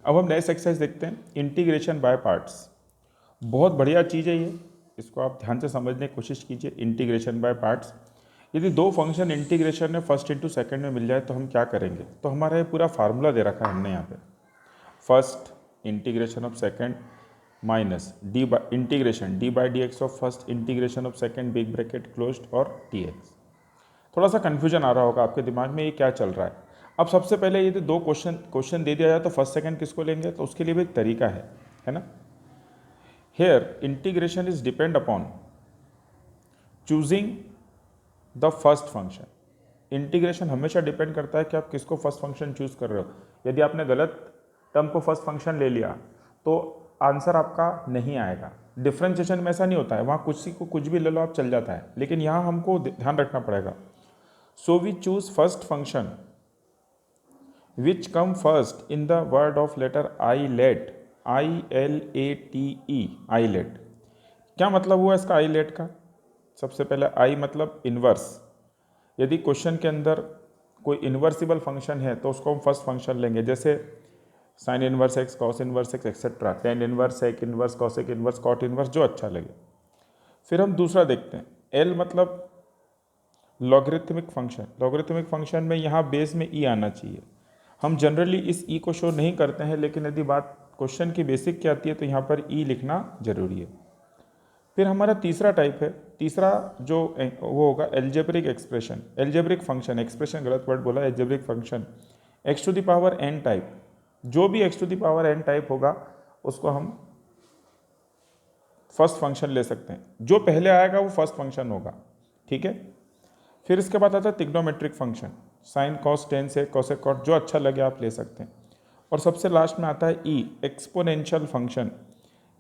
अब हम next exercise देखते हैं, इंटीग्रेशन बाय पार्ट्स। बहुत बढ़िया चीज़ है ये, इसको आप ध्यान से समझने की कोशिश कीजिए। इंटीग्रेशन बाय पार्ट्स, यदि दो फंक्शन इंटीग्रेशन में फर्स्ट इंटू सेकेंड में मिल जाए तो हम क्या करेंगे। तो हमारा ये पूरा फार्मूला दे रखा है हमने यहाँ पे, first integration of second minus d by integration D by D x of first integration of second big bracket closed और डी एक्स। थोड़ा सा कन्फ्यूजन आ रहा होगा आपके दिमाग में, ये क्या चल रहा है। अब सबसे पहले यदि दो क्वेश्चन दे दिया जाए तो फर्स्ट सेकेंड किसको लेंगे, तो उसके लिए भी एक तरीका है ना। Here integration is depend upon choosing the first function. Integration हमेशा डिपेंड करता है कि आप किसको फर्स्ट फंक्शन चूज कर रहे हो। यदि आपने गलत टर्म को फर्स्ट फंक्शन ले लिया तो आंसर आपका नहीं आएगा। डिफरेंशिएशन में ऐसा नहीं होता है, वहाँ कुछ भी ले लो आप चल जाता है, लेकिन यहाँ हमको ध्यान रखना पड़ेगा। So we choose first function which come first in the word of letter ILATE, ILATE, ILATE। क्या मतलब हुआ इसका ILATE का। सबसे पहले आई मतलब इन्वर्स। यदि क्वेश्चन के अंदर कोई इन्वर्सिबल फंक्शन है तो उसको हम फर्स्ट फंक्शन लेंगे, जैसे sine inverse x, cos inverse x etcetera, tan inverse, sec inverse, cosec inverse, cot inverse, जो अच्छा लगे। फिर हम दूसरा देखते हैं, एल मतलब लॉगरिथमिक फंक्शन। लॉगरिथमिक फंक्शन में यहाँ बेस में ई आना चाहिए। हम जनरली इस ई को शो नहीं करते हैं, लेकिन यदि बात क्वेश्चन की बेसिक की आती है तो यहाँ पर ई लिखना जरूरी है। फिर हमारा तीसरा टाइप है, तीसरा जो वो होगा algebraic expression, algebraic function, expression गलत वर्ड बोला, algebraic function x to the power n type. जो भी x to the power n type होगा उसको हम फर्स्ट फंक्शन ले सकते हैं, जो पहले आएगा वो फर्स्ट फंक्शन होगा, ठीक है। फिर इसके बाद आता है trigonometric function, sine cos tan से कॉसेक कॉट, जो अच्छा लगे आप ले सकते हैं। और सबसे लास्ट में आता है ई, एक्सपोनेंशियल फंक्शन।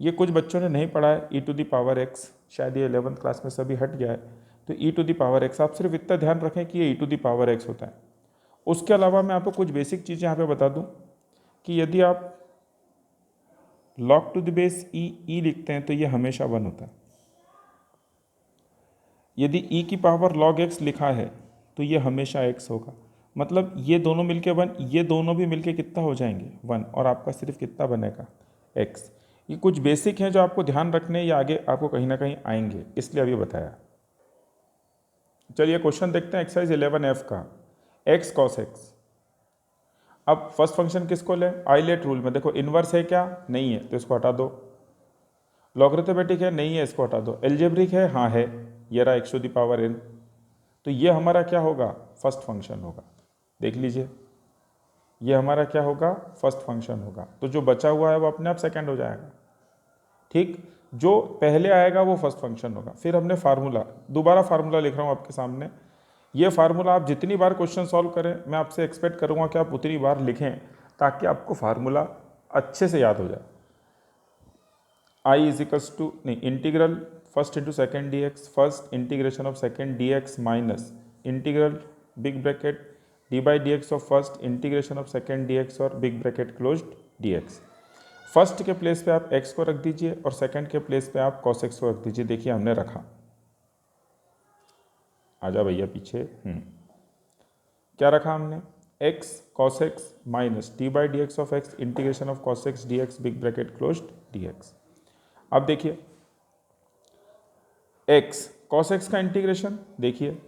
ये कुछ बच्चों ने नहीं पढ़ा है, ई टू दी पावर एक्स, शायद ये 11th क्लास में सभी हट गया है। तो ई टू दी पावर एक्स, आप सिर्फ इतना ध्यान रखें कि ये ई टू दी पावर एक्स होता है। उसके अलावा मैं आपको कुछ बेसिक चीज़ें यहाँ पे बता दूँ कि यदि आप लॉग टू द बेस ई लिखते हैं तो ये हमेशा 1 होता है। यदि ई की पावर लॉग एक्स लिखा है तो ये हमेशा एक्स होगा। मतलब ये दोनों मिलके 1, ये दोनों भी मिलके कितना हो जाएंगे 1, और आपका सिर्फ कितना बनेगा एक्स। ये कुछ बेसिक हैं जो आपको ध्यान रखने या आगे आपको कहीं ना कहीं आएंगे, इसलिए अभी बताया। चलिए क्वेश्चन देखते हैं एक्सरसाइज 11F का, एक्स कॉस एक्स। अब फर्स्ट फंक्शन किसको लें, आइलेट रूल में देखो, इन्वर्स है क्या, नहीं है तो इसको हटा दो। लॉगरिथमेटिक है, नहीं है, इसको हटा दो। एल्जेब्रिक है, हाँ है, ये रहा x to the power n. तो ये हमारा क्या होगा, फर्स्ट फंक्शन होगा। देख लीजिए, ये हमारा क्या होगा, फर्स्ट फंक्शन होगा। तो जो बचा हुआ है वो अपने आप सेकंड हो जाएगा, ठीक। जो पहले आएगा वो फर्स्ट फंक्शन होगा। फिर हमने फार्मूला, दोबारा फार्मूला लिख रहा हूँ आपके सामने। ये फार्मूला आप जितनी बार क्वेश्चन सॉल्व करें, मैं आपसे एक्सपेक्ट करूँगा कि आप उतनी बार लिखें ताकि आपको फार्मूला अच्छे से याद हो जाए। आई इज इक्वल्स टू, नहीं, integral first into second D X, first integration of second D X minus integral big bracket D by D x of first integration of second D X और big bracket closed D X. First के place पे आप x को रख दीजिए और second के place पे आप cos x को रख दीजिए। देखिए हमने रखा, आजा भैया पीछे। क्या रखा हमने, x cos x minus d by D x of x integration of cos x d x big bracket closed D x. अब देखिए x cos x का इंटीग्रेशन, देखिए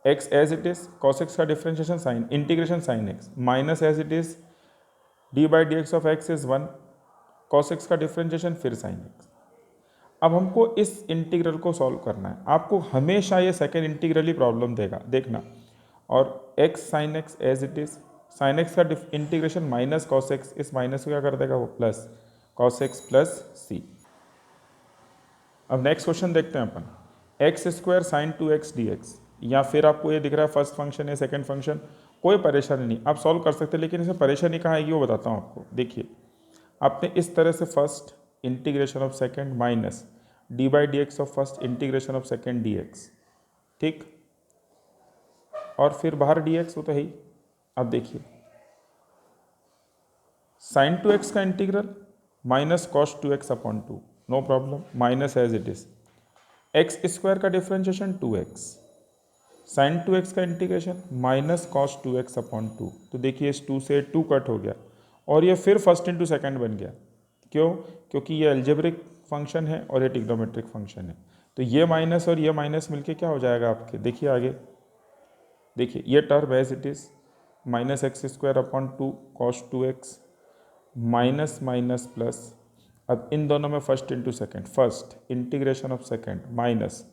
x as it is, cos x का differentiation sine integration sine x minus as it is d by D x of x is 1, cos x का differentiation फिर sine x। अब हमको इस integral को solve करना है। आपको हमेशा ये सेकेंड इंटीग्रल ही प्रॉब्लम देगा, देखना। और x sine x as it is, sine x का इंटीग्रेशन माइनस cos x, इस माइनस को क्या कर देगा वो plus cos x plus C. अब नेक्स्ट क्वेश्चन देखते हैं अपन, X square sine 2x dx, या फिर आपको ये दिख रहा है फर्स्ट फंक्शन है सेकंड फंक्शन, कोई परेशानी नहीं, आप सॉल्व कर सकते हैं। लेकिन इसमें परेशानी कहाँ आएगी वो बताता हूँ आपको। देखिए आपने इस तरह से first integration of second minus d by D x of first integration of second D x, ठीक, और फिर बाहर डी एक्स, वो तो है ही। अब देखिए साइन 2x का integral minus cos 2x upon 2, no problem, minus as it is. X square का डिफरेंशिएशन 2x, साइन 2x का integration minus cos 2x upon 2। तो देखिए इस 2 से 2 कट हो गया और ये फिर फर्स्ट इंटू सेकेंड बन गया। क्यों? क्योंकि ये अलजेब्रिक फंक्शन है और ये ट्रिग्नोमेट्रिक फंक्शन है। तो ये माइनस और ये माइनस मिलके क्या हो जाएगा आपके, देखिए आगे, देखिए ये term as it is minus x square upon 2 cos 2x minus minus plus. अब इन दोनों में first into second, first integration of second minus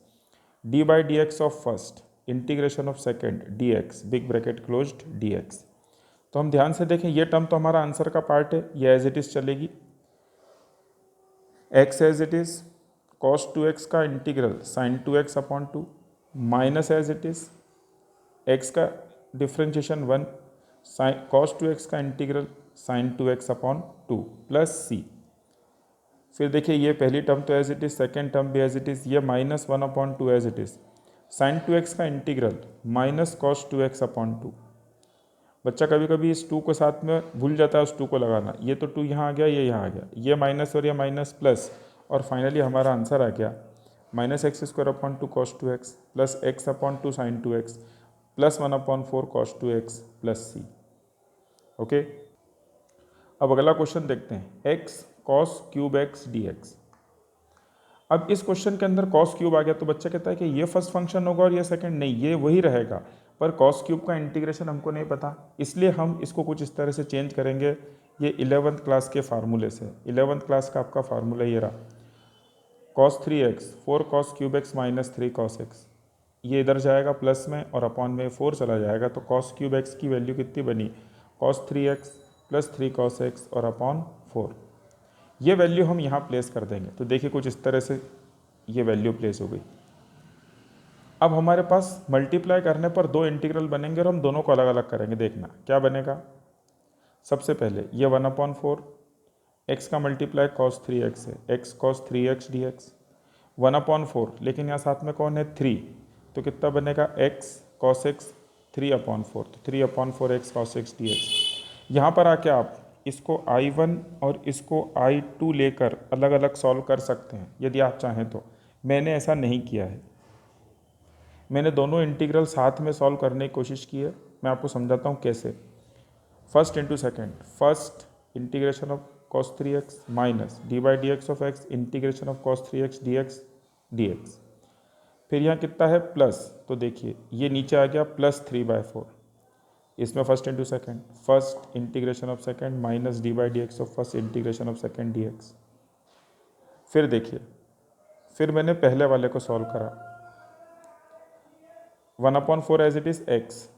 d by D x of first integration of second D x big bracket closed D x. तो हम ध्यान से देखें, ये टर्म तो हमारा आंसर का पार्ट है, ये एज इट इज़ चलेगी। X as it is cos 2x का integral sine 2x upon 2 minus as it is x का डिफ्रेंशिएशन 1 साइन कॉस 2x का integral sine 2x upon 2 plus c. फिर देखिए ये पहली टर्म तो as it is, second term भी as it is, ये minus 1 upon 2 as it is sine 2x का integral minus cos 2x upon 2। बच्चा कभी कभी इस 2 को साथ में भूल जाता है उस 2 को लगाना, ये तो 2 यहाँ आ गया, ये यहाँ आ गया, ये माइनस और ये माइनस प्लस, और फाइनली हमारा आंसर आ गया minus x square upon 2 cos 2x प्लस x upon 2 sine 2x plus 1 upon 4 cos 2x plus c. Okay, अब अगला क्वेश्चन देखते हैं, x cos cube x d x. अब इस क्वेश्चन के अंदर कॉस क्यूब आ गया तो बच्चा कहता है कि ये फर्स्ट फंक्शन होगा और ये सेकंड नहीं, ये वही रहेगा, पर कॉस क्यूब का इंटीग्रेशन हमको नहीं पता, इसलिए हम इसको कुछ इस तरह से चेंज करेंगे। ये 11th क्लास के फार्मूले से, 11th क्लास का आपका फार्मूला ये रहा, cos 3x 4 cos cube x minus 3 cos x, ये इधर जाएगा प्लस में और अपॉन में 4 चला जाएगा, तो कॉस क्यूब एक्स की वैल्यू कितनी बनी, cos 3x plus 3 cos x और अपॉन 4। ये वैल्यू हम यहाँ प्लेस कर देंगे, तो देखिए कुछ इस तरह से ये वैल्यू प्लेस हो गई। अब हमारे पास मल्टीप्लाई करने पर दो इंटीग्रल बनेंगे और हम दोनों को अलग अलग करेंगे। देखना क्या बनेगा, सबसे पहले ये 1/4 एक्स का मल्टीप्लाई कॉस 3x है, x cos 3x D x 1/4, लेकिन यहाँ साथ में कौन है 3, तो कितना बनेगा एक्स कॉस एक्स 3/4, तो 3/4 x cos x d x. यहाँ पर आके आप इसको I1 और इसको I2 लेकर अलग अलग सॉल्व कर सकते हैं यदि आप चाहें तो। मैंने ऐसा नहीं किया है, मैंने दोनों इंटीग्रल साथ में सॉल्व करने की कोशिश की है। मैं आपको समझाता हूँ कैसे। First into second, first integration of cos 3x minus d by D x of x integration of cos 3x D x. फिर यहाँ कितना है प्लस, तो देखिए ये नीचे आ गया प्लस 3/4, इसमें first into second, first integration of second minus d by D x of first integration of second D x. फिर देखिए, फिर मैंने पहले वाले को सॉल्व करा, 1/4 as it is x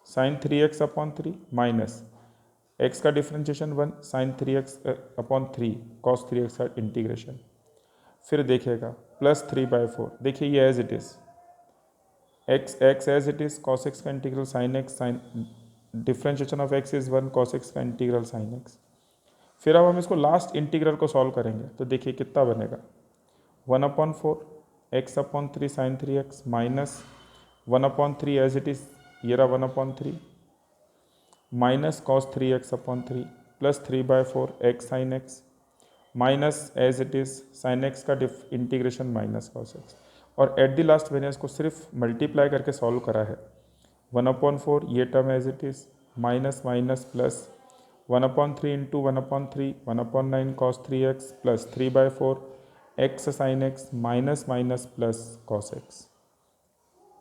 sine 3x upon 3 minus x का differentiation 1 sine 3x upon 3 cos 3x का इंटीग्रेशन। फिर देखिएगा प्लस 3/4, देखिए ये as it is x as it is cos x का integral sine x sine differentiation of x is 1 cos x का integral sine x. फिर अब हम इसको लास्ट इंटीग्रल को सॉल्व करेंगे, तो देखिए कितना बनेगा 1/4 x upon 3 sine 3x minus 1/3 as it is ये रहा 1/3 minus cos 3x upon 3 plus 3/4 x sine x minus as it is sine x का इंटीग्रेशन माइनस कॉस एक्स। और एट द लास्ट मैंने इसको सिर्फ मल्टीप्लाई करके सॉल्व करा है, 1/4 ये term as it is minus minus plus 1/3 into 1/3 1/9 cos 3x plus 3/4 x sine x minus minus plus cos x.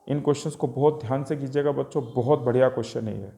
इन क्वेश्चंस को बहुत ध्यान से कीजिएगा बच्चों, बहुत बढ़िया क्वेश्चन है ये।